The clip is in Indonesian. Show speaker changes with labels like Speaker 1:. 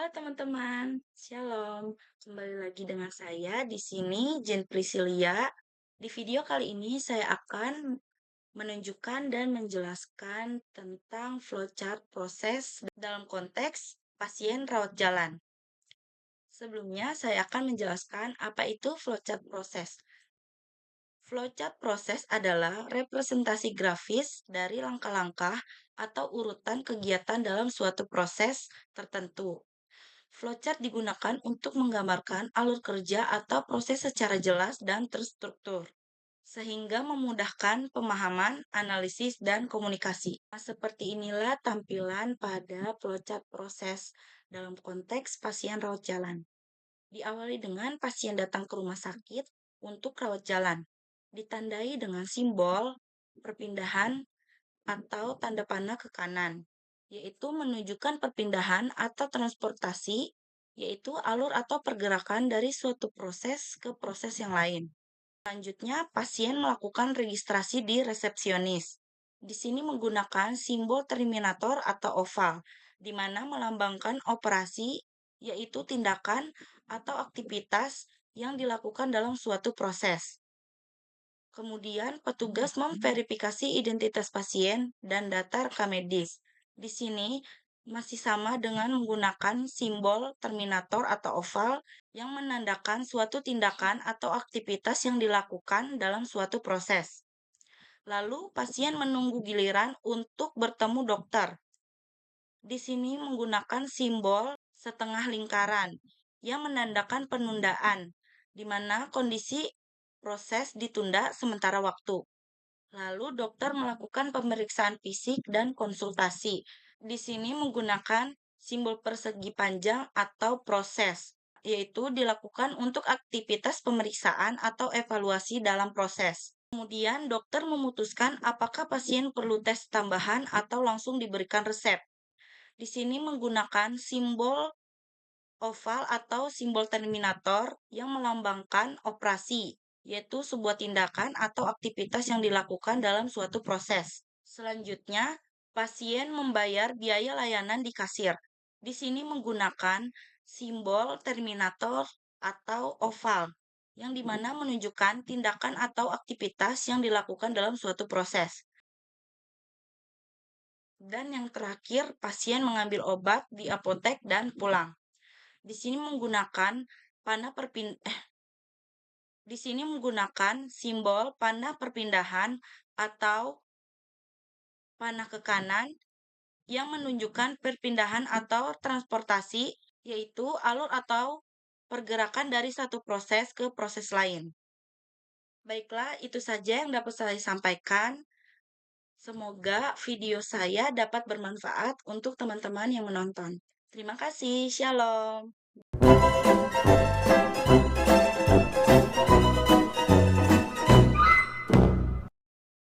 Speaker 1: Halo teman-teman, Shalom. Kembali lagi dengan saya di sini, Jen Priscilia. Di video kali ini saya akan menunjukkan dan menjelaskan tentang flowchart proses dalam konteks pasien rawat jalan. Sebelumnya saya akan menjelaskan apa itu flowchart proses. Flowchart proses adalah representasi grafis dari langkah-langkah atau urutan kegiatan dalam suatu proses tertentu. Flowchart digunakan untuk menggambarkan alur kerja atau proses secara jelas dan terstruktur, sehingga memudahkan pemahaman, analisis, dan komunikasi. Nah, seperti inilah tampilan pada flowchart proses dalam konteks pasien rawat jalan. Diawali dengan pasien datang ke rumah sakit untuk rawat jalan, ditandai dengan simbol perpindahan atau tanda panah ke kanan, yaitu menunjukkan perpindahan atau transportasi, yaitu alur atau pergerakan dari suatu proses ke proses yang lain. Selanjutnya, pasien melakukan registrasi di resepsionis. Di sini menggunakan simbol terminator atau oval, di mana melambangkan operasi, yaitu tindakan atau aktivitas yang dilakukan dalam suatu proses. Kemudian, petugas memverifikasi identitas pasien dan data rekam medis. Di sini masih sama dengan menggunakan simbol terminator atau oval yang menandakan suatu tindakan atau aktivitas yang dilakukan dalam suatu proses. Lalu, pasien menunggu giliran untuk bertemu dokter. Di sini menggunakan simbol setengah lingkaran yang menandakan penundaan, di mana kondisi proses ditunda sementara waktu. Lalu dokter melakukan pemeriksaan fisik dan konsultasi. Di sini menggunakan simbol persegi panjang atau proses, yaitu dilakukan untuk aktivitas pemeriksaan atau evaluasi dalam proses. Kemudian dokter memutuskan apakah pasien perlu tes tambahan atau langsung diberikan resep. Di sini menggunakan simbol oval atau simbol terminator yang melambangkan operasi, yaitu sebuah tindakan atau aktivitas yang dilakukan dalam suatu proses. Selanjutnya, pasien membayar biaya layanan di kasir. Di sini menggunakan simbol terminator atau oval, yang dimana menunjukkan tindakan atau aktivitas yang dilakukan dalam suatu proses. Dan yang terakhir, pasien mengambil obat di apotek dan pulang. Di sini menggunakan panah di sini menggunakan simbol panah perpindahan atau panah ke kanan yang menunjukkan perpindahan atau transportasi, yaitu alur atau pergerakan dari satu proses ke proses lain. Baiklah, itu saja yang dapat saya sampaikan. Semoga video saya dapat bermanfaat untuk teman-teman yang menonton. Terima kasih, Shalom.